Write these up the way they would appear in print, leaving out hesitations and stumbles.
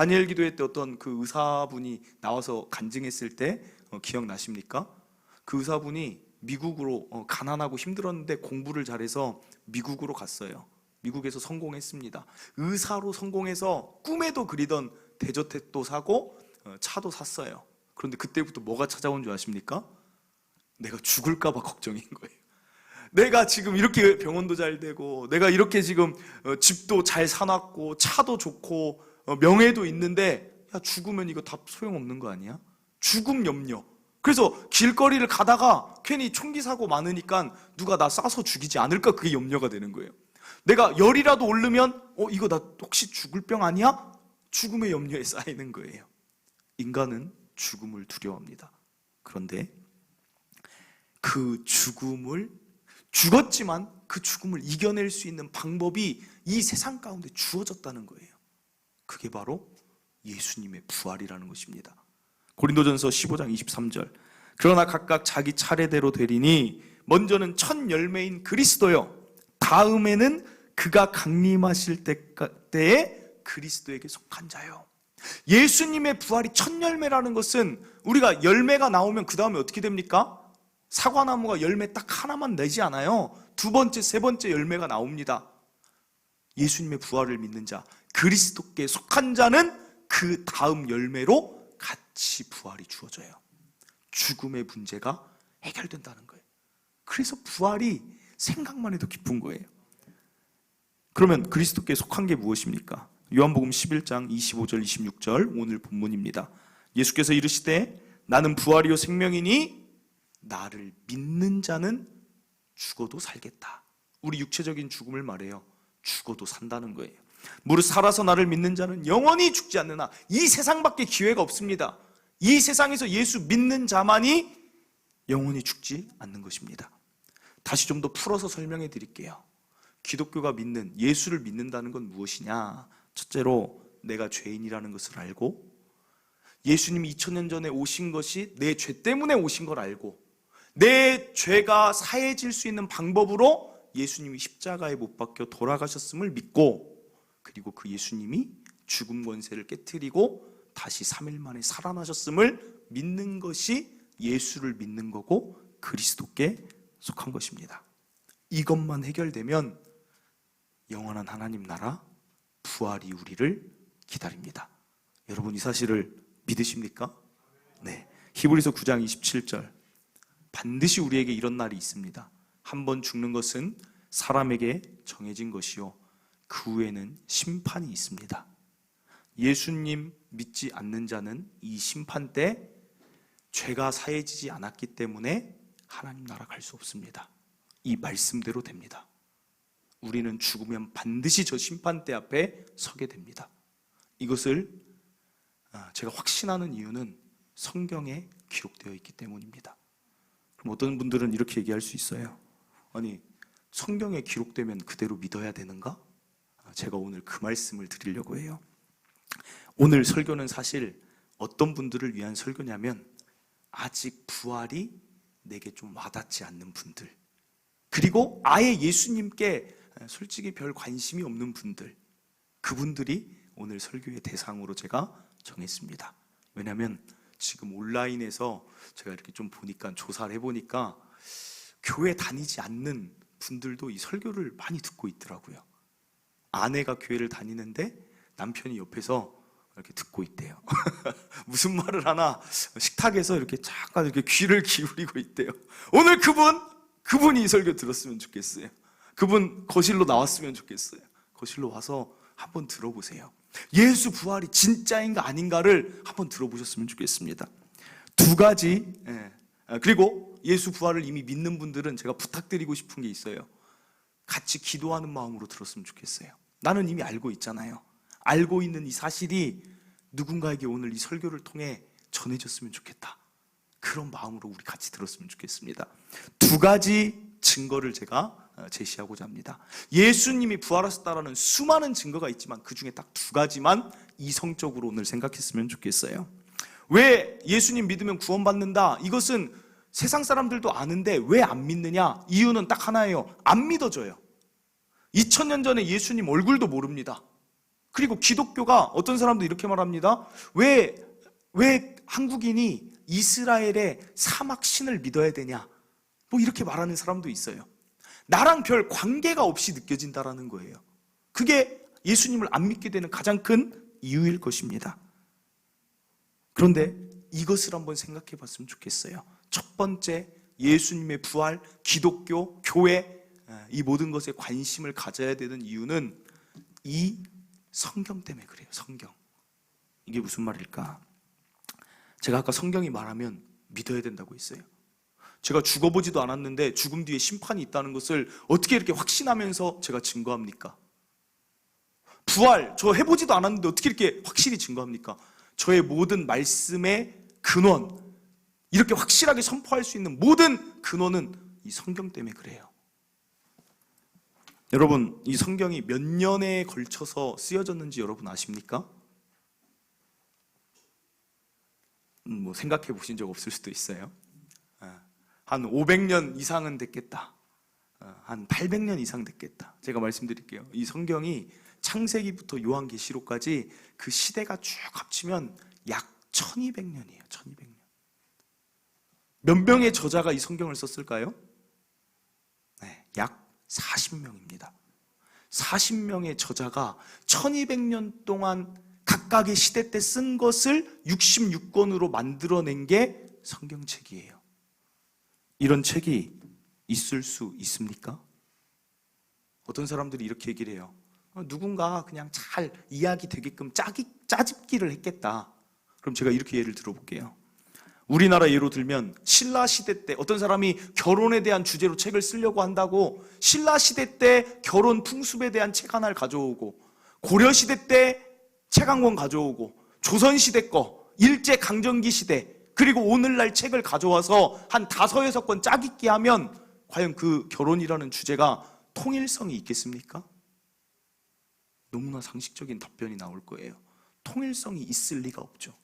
다니엘 기도회 때 어떤 그 의사분이 나와서 간증했을 때 기억나십니까? 그 의사분이 미국으로 가난하고 힘들었는데 공부를 잘해서 미국으로 갔어요. 미국에서 성공했습니다. 의사로 성공해서 꿈에도 그리던 대저택도 사고 차도 샀어요. 그런데 그때부터 뭐가 찾아온 줄 아십니까? 내가 죽을까 봐 걱정인 거예요. 내가 지금 이렇게 병원도 잘 되고 내가 이렇게 지금 집도 잘 사놨고 차도 좋고 명예도 있는데, 야, 죽으면 이거 다 소용없는 거 아니야? 죽음 염려. 그래서 길거리를 가다가 괜히 총기 사고 많으니까 누가 나 쏴서 죽이지 않을까, 그게 염려가 되는 거예요. 내가 열이라도 오르면 이거 나 혹시 죽을 병 아니야? 죽음의 염려에 쌓이는 거예요. 인간은 죽음을 두려워합니다. 그런데 그 죽었지만 그 죽음을 이겨낼 수 있는 방법이 이 세상 가운데 주어졌다는 거예요. 그게 바로 예수님의 부활이라는 것입니다. 고린도전서 15장 23절. 그러나 각각 자기 차례대로 되리니 먼저는 첫 열매인 그리스도요, 다음에는 그가 강림하실 때에 그리스도에게 속한 자요. 예수님의 부활이 첫 열매라는 것은, 우리가 열매가 나오면 그 다음에 어떻게 됩니까? 사과나무가 열매 딱 하나만 내지 않아요. 두 번째, 세 번째 열매가 나옵니다. 예수님의 부활을 믿는 자, 그리스도께 속한 자는 그 다음 열매로 같이 부활이 주어져요. 죽음의 문제가 해결된다는 거예요. 그래서 부활이 생각만 해도 기쁜 거예요. 그러면 그리스도께 속한 게 무엇입니까? 요한복음 11장 25절 26절 오늘 본문입니다. 예수께서 이르시되 나는 부활이요 생명이니 나를 믿는 자는 죽어도 살겠다. 우리 육체적인 죽음을 말해요. 죽어도 산다는 거예요. 무릇 살아서 나를 믿는 자는 영원히 죽지 않느나. 이 세상밖에 기회가 없습니다. 이 세상에서 예수 믿는 자만이 영원히 죽지 않는 것입니다. 다시 좀 더 풀어서 설명해 드릴게요. 기독교가 믿는, 예수를 믿는다는 건 무엇이냐? 첫째로 내가 죄인이라는 것을 알고, 예수님이 2000년 전에 오신 것이 내 죄 때문에 오신 걸 알고, 내 죄가 사해질 수 있는 방법으로 예수님이 십자가에 못 박혀 돌아가셨음을 믿고, 그리고 그 예수님이 죽음 권세를 깨트리고 다시 3일 만에 살아나셨음을 믿는 것이 예수를 믿는 거고 그리스도께 속한 것입니다. 이것만 해결되면 영원한 하나님 나라, 부활이 우리를 기다립니다. 여러분 이 사실을 믿으십니까? 네. 히브리서 9장 27절. 반드시 우리에게 이런 날이 있습니다. 한 번 죽는 것은 사람에게 정해진 것이요, 그 후에는 심판이 있습니다. 예수님 믿지 않는 자는 이 심판 때 죄가 사해지지 않았기 때문에 하나님 나라 갈 수 없습니다. 이 말씀대로 됩니다. 우리는 죽으면 반드시 저 심판대 앞에 서게 됩니다. 이것을 제가 확신하는 이유는 성경에 기록되어 있기 때문입니다. 그럼 어떤 분들은 이렇게 얘기할 수 있어요. 아니, 성경에 기록되면 그대로 믿어야 되는가? 제가 오늘 그 말씀을 드리려고 해요. 오늘 설교는 사실 어떤 분들을 위한 설교냐면, 아직 부활이 내게 좀 와닿지 않는 분들, 그리고 아예 예수님께 솔직히 별 관심이 없는 분들, 그분들이 오늘 설교의 대상으로 제가 정했습니다. 왜냐하면 지금 온라인에서 제가 이렇게 좀 보니까, 조사를 해보니까 교회 다니지 않는 분들도 이 설교를 많이 듣고 있더라고요. 아내가 교회를 다니는데 남편이 옆에서 이렇게 듣고 있대요. 무슨 말을 하나 식탁에서 이렇게 잠깐 이렇게 귀를 기울이고 있대요. 오늘 그분이 이 설교 들었으면 좋겠어요. 그분 거실로 나왔으면 좋겠어요. 거실로 와서 한번 들어보세요. 예수 부활이 진짜인가 아닌가를 한번 들어보셨으면 좋겠습니다. 두 가지, 그리고 예수 부활을 이미 믿는 분들은 제가 부탁드리고 싶은 게 있어요. 같이 기도하는 마음으로 들었으면 좋겠어요. 나는 이미 알고 있잖아요. 알고 있는 이 사실이 누군가에게 오늘 이 설교를 통해 전해졌으면 좋겠다. 그런 마음으로 우리 같이 들었으면 좋겠습니다. 두 가지 증거를 제가 제시하고자 합니다. 예수님이 부활하셨다라는 수많은 증거가 있지만 그 중에 딱 두 가지만 이성적으로 오늘 생각했으면 좋겠어요. 왜 예수님 믿으면 구원받는다? 이것은 세상 사람들도 아는데 왜 안 믿느냐? 이유는 딱 하나예요. 안 믿어져요. 2000년 전에 예수님 얼굴도 모릅니다. 그리고 기독교가 어떤 사람도 이렇게 말합니다. 왜 한국인이 이스라엘의 사막 신을 믿어야 되냐? 뭐 이렇게 말하는 사람도 있어요. 나랑 별 관계가 없이 느껴진다라는 거예요. 그게 예수님을 안 믿게 되는 가장 큰 이유일 것입니다. 그런데 이것을 한번 생각해 봤으면 좋겠어요. 첫 번째, 예수님의 부활, 기독교, 교회, 이 모든 것에 관심을 가져야 되는 이유는 이 성경 때문에 그래요. 성경. 이게 무슨 말일까? 제가 아까 성경이 말하면 믿어야 된다고 했어요. 제가 죽어보지도 않았는데 죽음 뒤에 심판이 있다는 것을 어떻게 이렇게 확신하면서 제가 증거합니까? 부활, 저 해보지도 않았는데 어떻게 이렇게 확실히 증거합니까? 저의 모든 말씀의 근원, 이렇게 확실하게 선포할 수 있는 모든 근원은 이 성경 때문에 그래요. 여러분, 이 성경이 몇 년에 걸쳐서 쓰여졌는지 여러분 아십니까? 뭐 생각해 보신 적 없을 수도 있어요. 한 500년 이상은 됐겠다. 한 800년 이상 됐겠다. 제가 말씀드릴게요. 이 성경이 창세기부터 요한계시록까지 그 시대가 쭉 합치면 약 1200년이에요. 1200년. 몇 명의 저자가 이 성경을 썼을까요? 네, 약 40명입니다. 40명의 저자가 1200년 동안 각각의 시대 때 쓴 것을 66권으로 만들어낸 게 성경책이에요. 이런 책이 있을 수 있습니까? 어떤 사람들이 이렇게 얘기를 해요. 누군가 그냥 잘 이야기 되게끔 짜집기를 했겠다. 그럼 제가 이렇게 예를 들어볼게요. 우리나라 예로 들면 신라 시대 때 어떤 사람이 결혼에 대한 주제로 책을 쓰려고 한다고 신라 시대 때 결혼 풍습에 대한 책 하나를 가져오고, 고려 시대 때 책 한 권 가져오고, 조선 시대 거, 일제 강점기 시대, 그리고 오늘날 책을 가져와서 한 5-6권 짜깁기 하면 과연 그 결혼이라는 주제가 통일성이 있겠습니까? 너무나 상식적인 답변이 나올 거예요. 통일성이 있을 리가 없죠.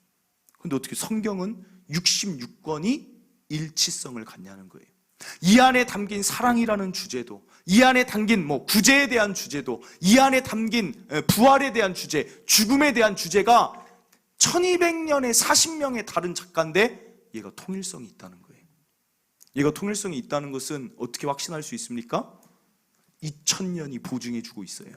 근데 어떻게 성경은 66권이 일치성을 갖냐는 거예요. 이 안에 담긴 사랑이라는 주제도, 이 안에 담긴 구제에 대한 주제도, 이 안에 담긴 부활에 대한 주제, 죽음에 대한 주제가 1200년의 40명의 다른 작가인데 얘가 통일성이 있다는 거예요. 얘가 통일성이 있다는 것은 어떻게 확신할 수 있습니까? 2000년이 보증해 주고 있어요.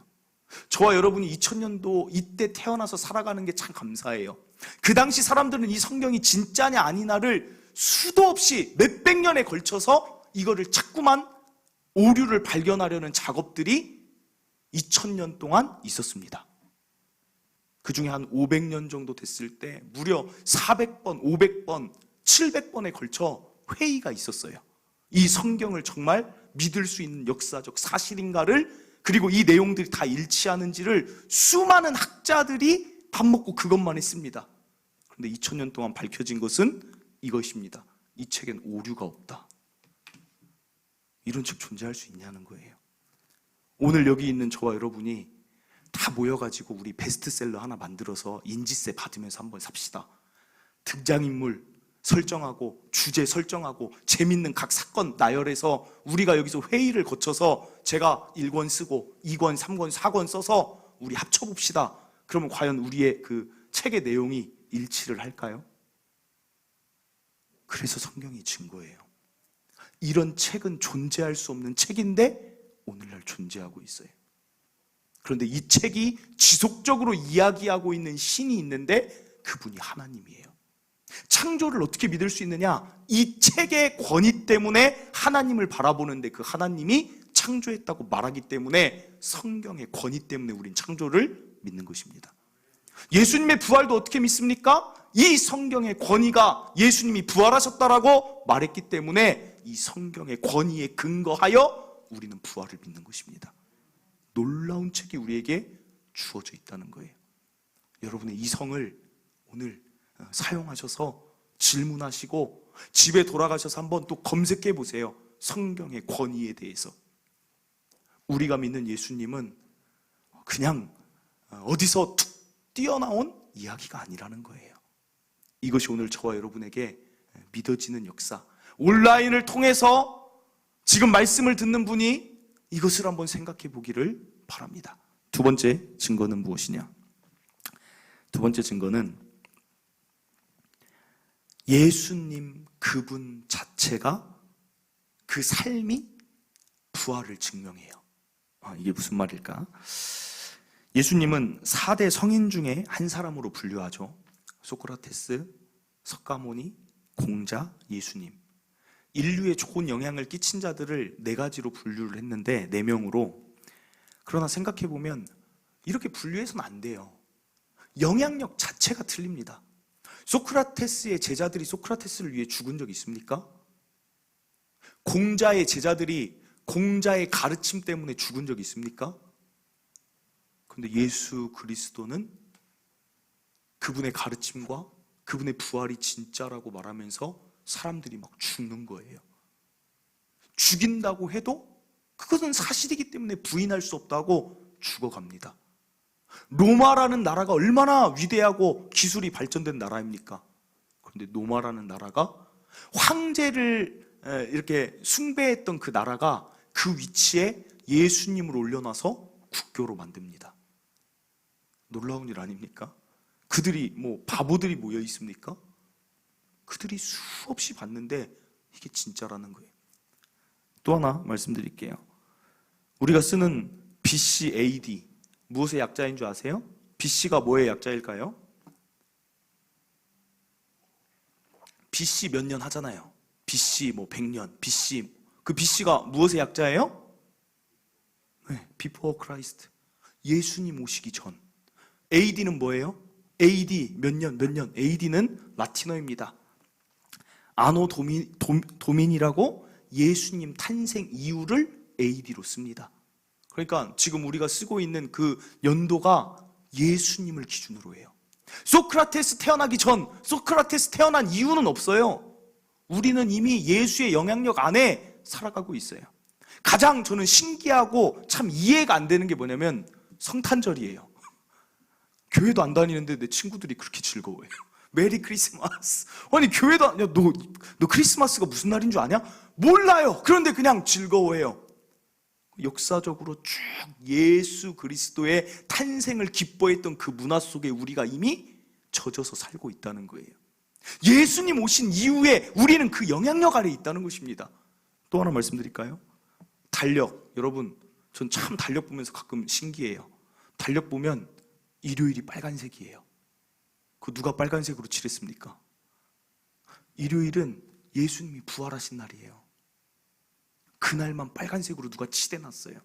저와 여러분이 2000년도 이때 태어나서 살아가는 게 참 감사해요. 그 당시 사람들은 이 성경이 진짜냐 아니냐를 수도 없이 몇백 년에 걸쳐서 이거를 자꾸만 오류를 발견하려는 작업들이 2000년 동안 있었습니다. 그 중에 한 500년 정도 됐을 때 무려 400번, 500번, 700번에 걸쳐 회의가 있었어요. 이 성경을 정말 믿을 수 있는 역사적 사실인가를, 그리고 이 내용들이 다 일치하는지를 수많은 학자들이 밥 먹고 그것만 했습니다. 그런데 2000년 동안 밝혀진 것은 이것입니다. 이 책엔 오류가 없다. 이런 책 존재할 수 있냐는 거예요. 오늘 여기 있는 저와 여러분이 다 모여가지고 우리 베스트셀러 하나 만들어서 인지세 받으면서 한번 삽시다. 등장인물 설정하고 주제 설정하고 재밌는 각 사건 나열해서 우리가 여기서 회의를 거쳐서 제가 1권 쓰고 2권, 3권, 4권 써서 우리 합쳐봅시다. 그러면 과연 우리의 그 책의 내용이 일치를 할까요? 그래서 성경이 증거예요. 이런 책은 존재할 수 없는 책인데 오늘날 존재하고 있어요. 그런데 이 책이 지속적으로 이야기하고 있는 신이 있는데 그분이 하나님이에요. 창조를 어떻게 믿을 수 있느냐? 이 책의 권위 때문에 하나님을 바라보는데 그 하나님이 창조했다고 말하기 때문에 성경의 권위 때문에 우린 창조를 믿는 것입니다. 예수님의 부활도 어떻게 믿습니까? 이 성경의 권위가 예수님이 부활하셨다라고 말했기 때문에 이 성경의 권위에 근거하여 우리는 부활을 믿는 것입니다. 놀라운 책이 우리에게 주어져 있다는 거예요. 여러분의 이성을 오늘 사용하셔서 질문하시고 집에 돌아가셔서 한번 또 검색해 보세요. 성경의 권위에 대해서. 우리가 믿는 예수님은 그냥 어디서 툭 뛰어나온 이야기가 아니라는 거예요. 이것이 오늘 저와 여러분에게 믿어지는 역사, 온라인을 통해서 지금 말씀을 듣는 분이 이것을 한번 생각해 보기를 바랍니다. 두 번째 증거는 무엇이냐? 두 번째 증거는 예수님 그분 자체가 그 삶이 부활을 증명해요. 이게 무슨 말일까? 예수님은 4대 성인 중에 한 사람으로 분류하죠. 소크라테스, 석가모니, 공자, 예수님. 인류에 좋은 영향을 끼친 자들을 4가지로 분류를 했는데 4명으로. 그러나 생각해보면 이렇게 분류해서는 안 돼요. 영향력 자체가 틀립니다. 소크라테스의 제자들이 소크라테스를 위해 죽은 적이 있습니까? 공자의 제자들이 공자의 가르침 때문에 죽은 적이 있습니까? 그런데 예수 그리스도는 그분의 가르침과 그분의 부활이 진짜라고 말하면서 사람들이 막 죽는 거예요. 죽인다고 해도 그것은 사실이기 때문에 부인할 수 없다고 죽어갑니다. 로마라는 나라가 얼마나 위대하고 기술이 발전된 나라입니까? 그런데 로마라는 나라가 황제를 이렇게 숭배했던 그 나라가 그 위치에 예수님을 올려놔서 국교로 만듭니다. 놀라운 일 아닙니까? 그들이 바보들이 모여 있습니까? 그들이 수없이 봤는데 이게 진짜라는 거예요. 또 하나 말씀드릴게요. 우리가 쓰는 BC, AD 무엇의 약자인 줄 아세요? BC가 뭐의 약자일까요? BC 몇 년 하잖아요. BC 100년, BC 그 BC가 무엇의 약자예요? 네, Before Christ. 예수님 오시기 전. AD는 뭐예요? AD 몇 년. AD는 라틴어입니다. 아노 도민이라고 예수님 탄생 이후를 AD로 씁니다. 그러니까 지금 우리가 쓰고 있는 그 연도가 예수님을 기준으로 해요. 소크라테스 태어나기 전, 소크라테스 태어난 이후는 없어요. 우리는 이미 예수의 영향력 안에 살아가고 있어요. 가장 저는 신기하고 참 이해가 안 되는 게 뭐냐면 성탄절이에요. 교회도 안 다니는데 내 친구들이 그렇게 즐거워해요. 메리 크리스마스. 아니 교회도 야, 너 크리스마스가 무슨 날인 줄 아냐? 몰라요. 그런데 그냥 즐거워해요. 역사적으로 쭉 예수 그리스도의 탄생을 기뻐했던 그 문화 속에 우리가 이미 젖어서 살고 있다는 거예요. 예수님 오신 이후에 우리는 그 영향력 아래 있다는 것입니다. 또 하나 말씀드릴까요? 달력. 여러분, 전 참 달력 보면서 가끔 신기해요. 달력 보면 일요일이 빨간색이에요. 그 누가 빨간색으로 칠했습니까? 일요일은 예수님이 부활하신 날이에요. 그날만 빨간색으로 누가 칠해놨어요.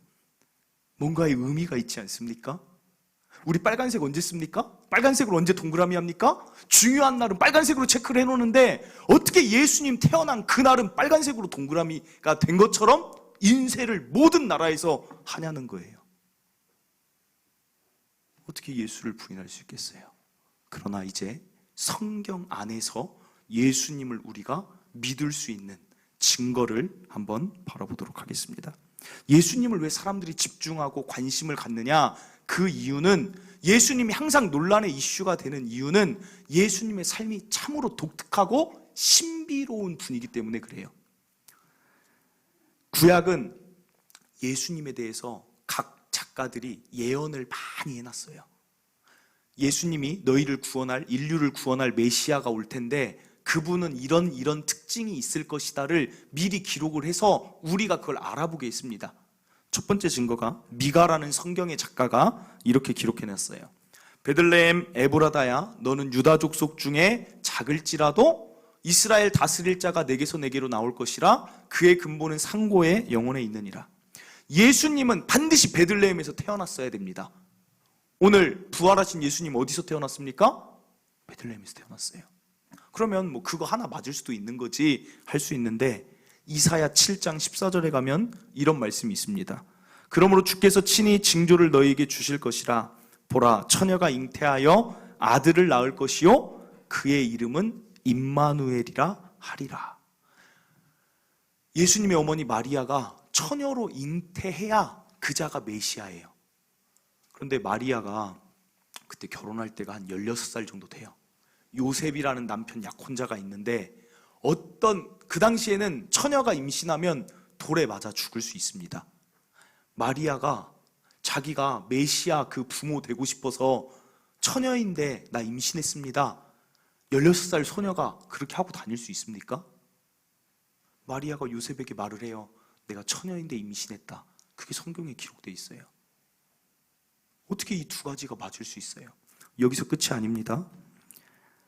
뭔가의 의미가 있지 않습니까? 우리 빨간색 언제 씁니까? 빨간색으로 언제 동그라미 합니까? 중요한 날은 빨간색으로 체크를 해놓는데 어떻게 예수님 태어난 그날은 빨간색으로 동그라미가 된 것처럼 인쇄를 모든 나라에서 하냐는 거예요. 어떻게 예수를 부인할 수 있겠어요? 그러나 이제 성경 안에서 예수님을 우리가 믿을 수 있는 증거를 한번 바라보도록 하겠습니다. 예수님을 왜 사람들이 집중하고 관심을 갖느냐? 그 이유는 예수님이 항상 논란의 이슈가 되는 이유는 예수님의 삶이 참으로 독특하고 신비로운 분이기 때문에 그래요. 구약은 예수님에 대해서 각 작가들이 예언을 많이 해놨어요. 예수님이 너희를 구원할, 인류를 구원할 메시아가 올 텐데 그분은 이런 특징이 있을 것이다를 미리 기록을 해서 우리가 그걸 알아보게 했습니다. 첫 번째 증거가 미가라는 성경의 작가가 이렇게 기록해놨어요. 베들레헴 에브라다야, 너는 유다 족속 중에 작을지라도 이스라엘 다스릴 자가 내게서 내게로 나올 것이라. 그의 근본은 상고에 영원에 있느니라. 예수님은 반드시 베들레헴에서 태어났어야 됩니다. 오늘 부활하신 예수님 어디서 태어났습니까? 베들레헴에서 태어났어요. 그러면 그거 하나 맞을 수도 있는 거지 할 수 있는데 이사야 7장 14절에 가면 이런 말씀이 있습니다. 그러므로 주께서 친히 징조를 너희에게 주실 것이라. 보라, 처녀가 잉태하여 아들을 낳을 것이요 그의 이름은 임마누엘이라 하리라. 예수님의 어머니 마리아가 처녀로 잉태해야 그자가 메시아예요. 그런데 마리아가 그때 결혼할 때가 한 16살 정도 돼요. 요셉이라는 남편 약혼자가 있는데 그 당시에는 처녀가 임신하면 돌에 맞아 죽을 수 있습니다. 마리아가 자기가 메시아 그 부모 되고 싶어서 처녀인데 나 임신했습니다. 16살 소녀가 그렇게 하고 다닐 수 있습니까? 마리아가 요셉에게 말을 해요. 내가 처녀인데 임신했다. 그게 성경에 기록되어 있어요. 어떻게 이 두 가지가 맞을 수 있어요? 여기서 끝이 아닙니다.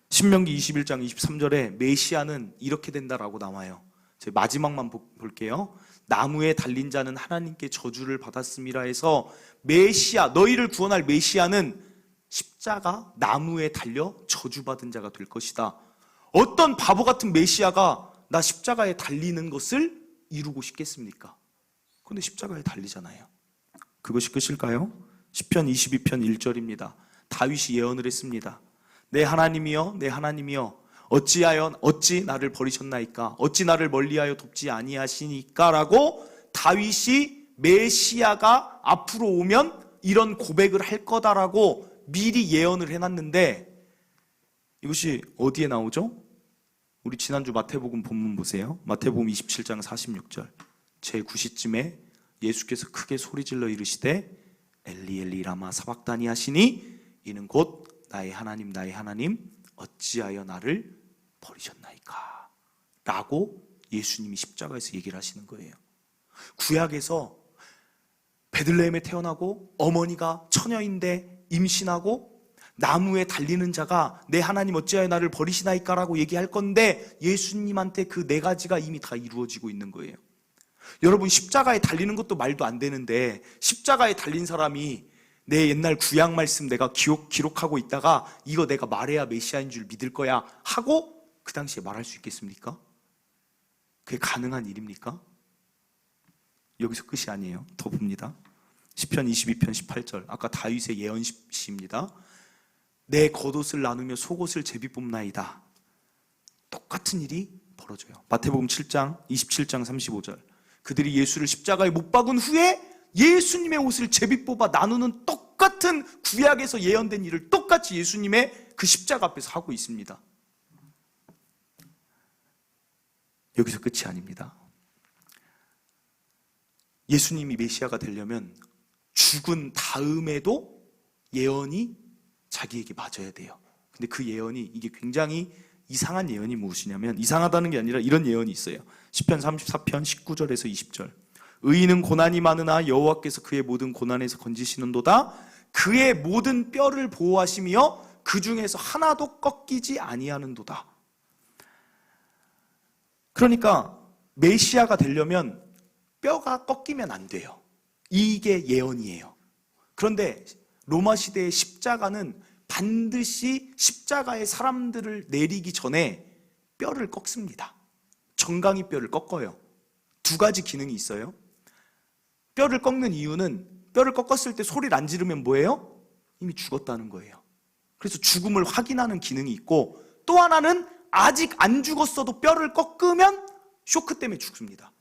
신명기 21장 23절에 메시아는 이렇게 된다라고 나와요. 제 마지막만 볼게요. 나무에 달린 자는 하나님께 저주를 받았음이라 해서 메시아, 너희를 구원할 메시아는 십자가 나무에 달려 저주받은 자가 될 것이다. 어떤 바보 같은 메시아가 나 십자가에 달리는 것을 이루고 싶겠습니까? 그런데 십자가에 달리잖아요. 그것이 끝일까요? 시편 22편 1절입니다. 다윗이 예언을 했습니다. 내 하나님이여 내 하나님이여 어찌 나를 버리셨나이까? 어찌 나를 멀리하여 돕지 아니하시니까? 라고 다윗이 메시아가 앞으로 오면 이런 고백을 할 거다라고 미리 예언을 해놨는데, 이것이 어디에 나오죠? 우리 지난주 마태복음 본문 보세요. 마태복음 27장 46절. 제9시쯤에 예수께서 크게 소리질러 이르시되 엘리 엘리 라마 사박다니 하시니 이는 곧 나의 하나님 어찌하여 나를 버리셨나이까? 라고 예수님이 십자가에서 얘기를 하시는 거예요. 구약에서 베들레헴에 태어나고 어머니가 처녀인데 임신하고 나무에 달리는 자가 내 하나님 어찌하여 나를 버리시나이까? 라고 얘기할 건데 예수님한테 그 네 가지가 이미 다 이루어지고 있는 거예요. 여러분, 십자가에 달리는 것도 말도 안 되는데 십자가에 달린 사람이 내 옛날 구약 말씀 내가 기록하고 있다가 이거 내가 말해야 메시아인 줄 믿을 거야 하고 그 당시에 말할 수 있겠습니까? 그게 가능한 일입니까? 여기서 끝이 아니에요. 더 봅니다. 시편 22편 18절. 아까 다윗의 예언시입니다. 내 겉옷을 나누며 속옷을 제비 뽑나이다. 똑같은 일이 벌어져요. 마태복음 7장 27장 35절. 그들이 예수를 십자가에 못 박은 후에 예수님의 옷을 제비 뽑아 나누는 똑같은 구약에서 예언된 일을 똑같이 예수님의 그 십자가 앞에서 하고 있습니다. 여기서 끝이 아닙니다. 예수님이 메시아가 되려면 죽은 다음에도 예언이 자기에게 맞아야 돼요. 근데 그 예언이 이게 굉장히 이상한 예언이 무엇이냐면, 이상하다는 게 아니라 이런 예언이 있어요. 시편 34편 19절에서 20절. 의인은 고난이 많으나 여호와께서 그의 모든 고난에서 건지시는도다. 그의 모든 뼈를 보호하시며 그 중에서 하나도 꺾이지 아니하는도다. 그러니까 메시아가 되려면 뼈가 꺾이면 안 돼요. 이게 예언이에요. 그런데 로마 시대의 십자가는 반드시 십자가에 사람들을 내리기 전에 뼈를 꺾습니다. 정강이 뼈를 꺾어요. 두 가지 기능이 있어요. 뼈를 꺾는 이유는 뼈를 꺾었을 때 소리를 안 지르면 뭐예요? 이미 죽었다는 거예요. 그래서 죽음을 확인하는 기능이 있고, 또 하나는 아직 안 죽었어도 뼈를 꺾으면 쇼크 때문에 죽습니다.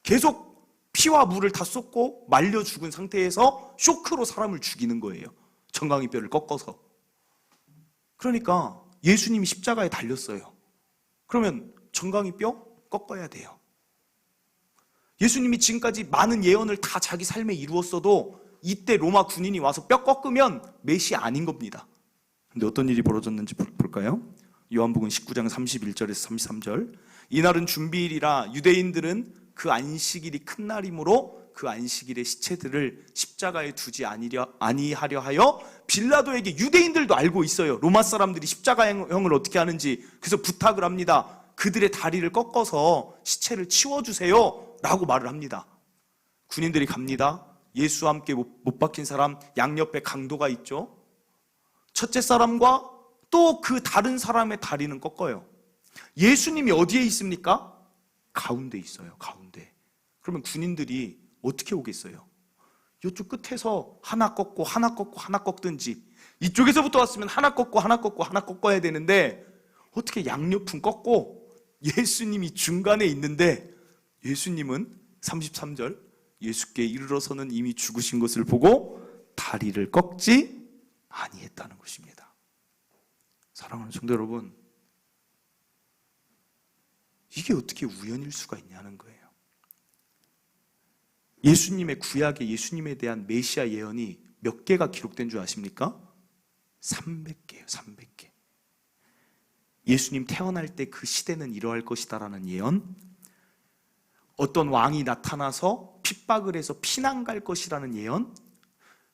계속 피와 물을 다 쏟고 말려 죽은 상태에서 쇼크로 사람을 죽이는 거예요. 정강이 뼈를 꺾어서. 그러니까 예수님이 십자가에 달렸어요. 그러면 정강이 뼈 꺾어야 돼요. 예수님이 지금까지 많은 예언을 다 자기 삶에 이루었어도 이때 로마 군인이 와서 뼈 꺾으면 메시아 아닌 겁니다. 근데 어떤 일이 벌어졌는지 볼까요? 요한복음 19장 31절에서 33절. 이날은 준비일이라 유대인들은 그 안식일이 큰 날이므로 그 안식일의 시체들을 십자가에 두지 아니하려 하여 빌라도에게, 유대인들도 알고 있어요. 로마 사람들이 십자가형을 어떻게 하는지. 그래서 부탁을 합니다. 그들의 다리를 꺾어서 시체를 치워주세요 라고 말을 합니다. 군인들이 갑니다. 예수와 함께 못 박힌 사람 양옆에 강도가 있죠. 첫째 사람과 또 그 다른 사람의 다리는 꺾어요. 예수님이 어디에 있습니까? 가운데 있어요. 가운데. 그러면 군인들이 어떻게 오겠어요? 이쪽 끝에서 하나 꺾고 하나 꺾고 하나 꺾든지, 이쪽에서부터 왔으면 하나 꺾고 하나 꺾고 하나 꺾어야 되는데 어떻게 양옆은 꺾고 예수님이 중간에 있는데, 예수님은 33절 예수께 이르러서는 이미 죽으신 것을 보고 다리를 꺾지 아니했다는 것입니다. 사랑하는 성도 여러분, 이게 어떻게 우연일 수가 있냐는 거예요. 예수님의 구약에 예수님에 대한 메시아 예언이 몇 개가 기록된 줄 아십니까? 300개예요. 300개. 예수님 태어날 때 그 시대는 이러할 것이다라는 예언, 어떤 왕이 나타나서 핍박을 해서 피난 갈 것이라는 예언,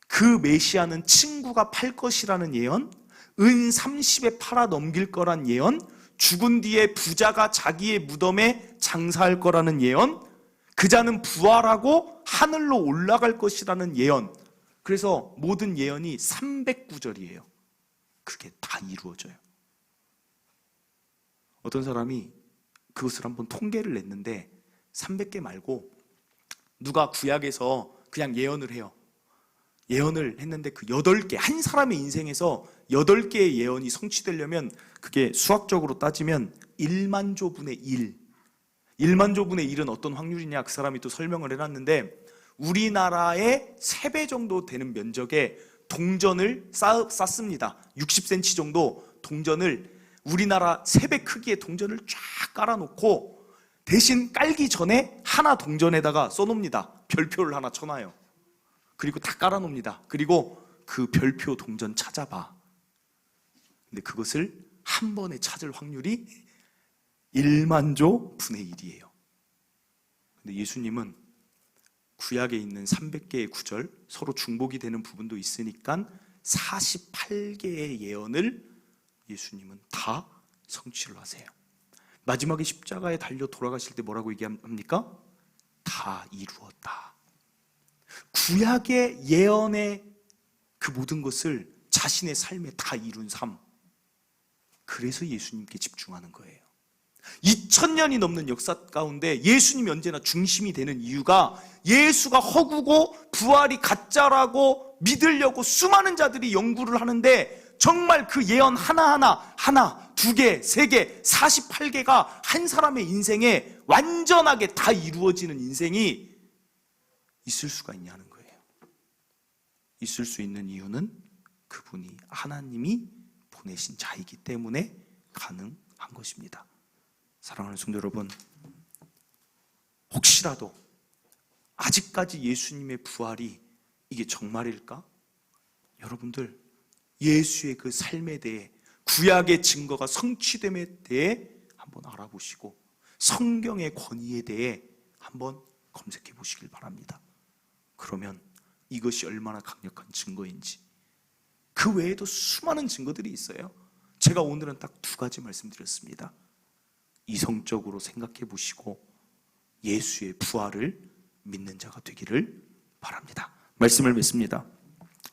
그 메시아는 친구가 팔 것이라는 예언, 은 30에 팔아 넘길 거란 예언, 죽은 뒤에 부자가 자기의 무덤에 장사할 거라는 예언, 그자는 부활하고 하늘로 올라갈 것이라는 예언. 그래서 모든 예언이 300구절이에요. 그게 다 이루어져요. 어떤 사람이 그것을 한번 통계를 냈는데 300개 말고 누가 구약에서 그냥 예언을 해요. 예언을 했는데 그 8개, 한 사람의 인생에서 8개의 예언이 성취되려면 그게 수학적으로 따지면 1만 조분의 1. 1만 조분의 1은 어떤 확률이냐, 그 사람이 또 설명을 해놨는데 우리나라의 3배 정도 되는 면적에 동전을 쌓습니다. 60cm 정도 동전을, 우리나라 3배 크기의 동전을 쫙 깔아놓고 대신 깔기 전에 하나 동전에다가 써놓습니다. 별표를 하나 쳐놔요. 그리고 다 깔아놓습니다. 그리고 그 별표 동전 찾아봐. 근데 그것을 한 번에 찾을 확률이 1만 조분의 1이에요. 근데 예수님은 구약에 있는 300개의 구절, 서로 중복이 되는 부분도 있으니까 48개의 예언을 예수님은 다 성취를 하세요. 마지막에 십자가에 달려 돌아가실 때 뭐라고 얘기합니까? 다 이루었다. 구약의 예언의 그 모든 것을 자신의 삶에 다 이룬 삶. 그래서 예수님께 집중하는 거예요. 2000년이 넘는 역사 가운데 예수님이 언제나 중심이 되는 이유가 예수가 허구고 부활이 가짜라고 믿으려고 수많은 자들이 연구를 하는데 정말 그 예언 하나, 2개, 3개, 48개가 한 사람의 인생에 완전하게 다 이루어지는 인생이 있을 수가 있냐는 거예요. 있을 수 있는 이유는 그분이 하나님이 보내신 자이기 때문에 가능한 것입니다. 사랑하는 성도 여러분, 혹시라도 아직까지 예수님의 부활이 이게 정말일까? 여러분들, 예수의 그 삶에 대해, 구약의 증거가 성취됨에 대해 한번 알아보시고 성경의 권위에 대해 한번 검색해 보시길 바랍니다. 그러면 이것이 얼마나 강력한 증거인지, 그 외에도 수많은 증거들이 있어요. 제가 오늘은 딱 2가지 말씀드렸습니다. 이성적으로 생각해 보시고 예수의 부활을 믿는 자가 되기를 바랍니다. 말씀을 맺습니다.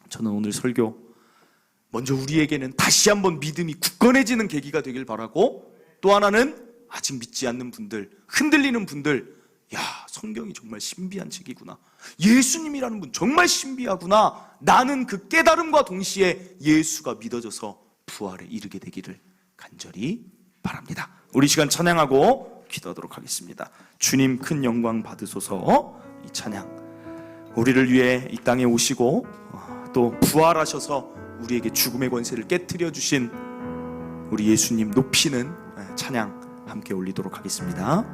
저는 오늘 설교 먼저 우리에게는 다시 한번 믿음이 굳건해지는 계기가 되길 바라고, 또 하나는 아직 믿지 않는 분들, 흔들리는 분들, 야, 성경이 정말 신비한 책이구나, 예수님이라는 분 정말 신비하구나, 나는 그 깨달음과 동시에 예수가 믿어져서 부활에 이르게 되기를 간절히 바랍니다. 우리 시간 찬양하고 기도하도록 하겠습니다. 주님 큰 영광 받으소서. 이 찬양, 우리를 위해 이 땅에 오시고 또 부활하셔서 우리에게 죽음의 권세를 깨트려 주신 우리 예수님 높이는 찬양 함께 올리도록 하겠습니다.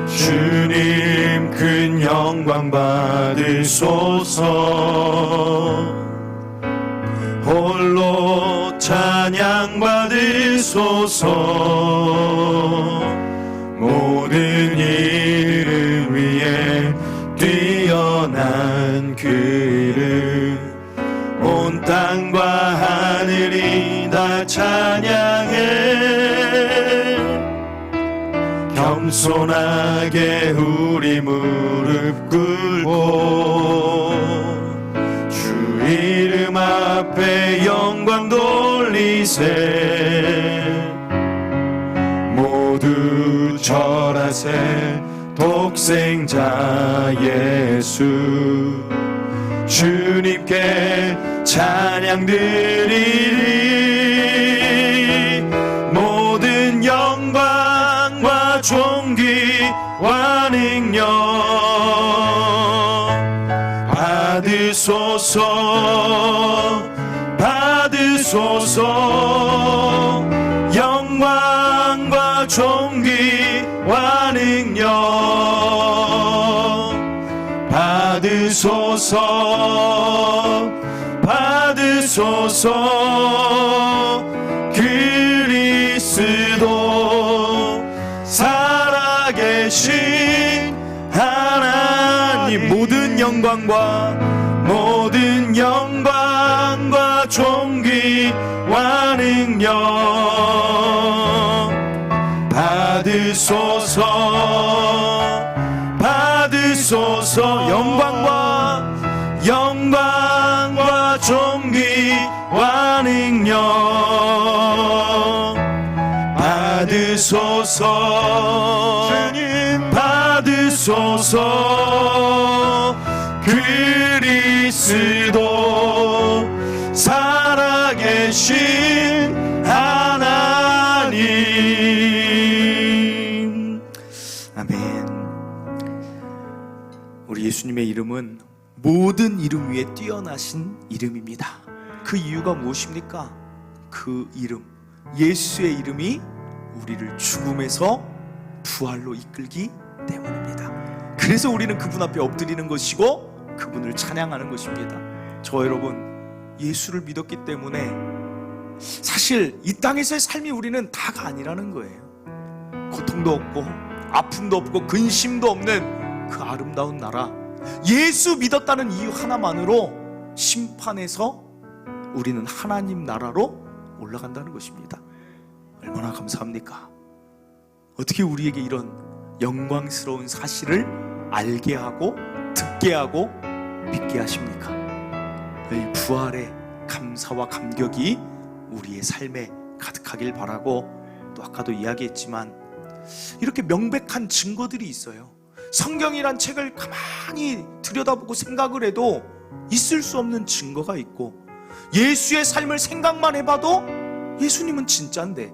주님 큰 영광 받으소서. 홀로 찬양 받으소서. 모든 이름 위에 뛰어난 그 이름, 온 땅과 하늘이 다 찬양해. 겸손하게 우리 무릎 꿇고 주 이름 앞에 영광 돌리세. 모두 절하세. 독생자 예수 주님께 찬양 드리리. 모든 영광과 존귀와 능력 받으소서. 받으소서. 존귀와 능력 받으소서 받으소서. 그리스도 살아계신 하나님 모든 영광과 존귀와 능력 받으소서. 영광과 존귀와 능력 받으소서. 주님 받으소서. 그리스도 살아계신 하나님. 아멘. 우리 예수님의 이름은 모든 이름 위에 뛰어나신 이름입니다. 그 이유가 무엇입니까? 그 이름, 예수의 이름이 우리를 죽음에서 부활로 이끌기 때문입니다. 그래서 우리는 그분 앞에 엎드리는 것이고 그분을 찬양하는 것입니다. 저 여러분, 예수를 믿었기 때문에 사실 이 땅에서의 삶이 우리는 다가 아니라는 거예요. 고통도 없고 아픔도 없고 근심도 없는 그 아름다운 나라, 예수 믿었다는 이유 하나만으로 심판에서 우리는 하나님 나라로 올라간다는 것입니다. 얼마나 감사합니까? 어떻게 우리에게 이런 영광스러운 사실을 알게 하고 듣게 하고 믿게 하십니까? 이 부활의 감사와 감격이 우리의 삶에 가득하길 바라고, 또 아까도 이야기했지만 이렇게 명백한 증거들이 있어요. 성경이란 책을 가만히 들여다보고 생각을 해도 있을 수 없는 증거가 있고, 예수의 삶을 생각만 해봐도 예수님은 진짜인데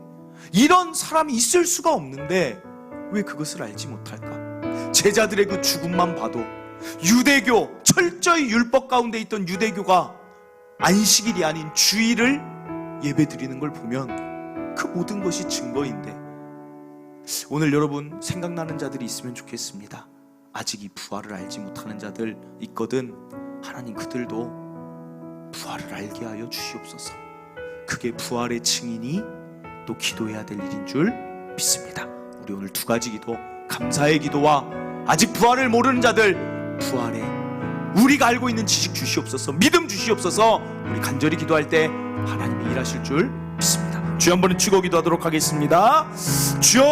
이런 사람이 있을 수가 없는데 왜 그것을 알지 못할까? 제자들의 그 죽음만 봐도, 유대교, 철저히 율법 가운데 있던 유대교가 안식일이 아닌 주일을 예배드리는 걸 보면 그 모든 것이 증거인데, 오늘 여러분 생각나는 자들이 있으면 좋겠습니다. 아직 이 부활을 알지 못하는 자들 있거든. 하나님 그들도 부활을 알게 하여 주시옵소서. 그게 부활의 증인이 또 기도해야 될 일인 줄 믿습니다. 우리 오늘 두 가지 기도, 감사의 기도와 아직 부활을 모르는 자들 부활에 우리가 알고 있는 지식 주시옵소서, 믿음 주시옵소서. 우리 간절히 기도할 때 하나님이 일하실 줄 믿습니다. 주여 한번 치고 기도하도록 하겠습니다. 주여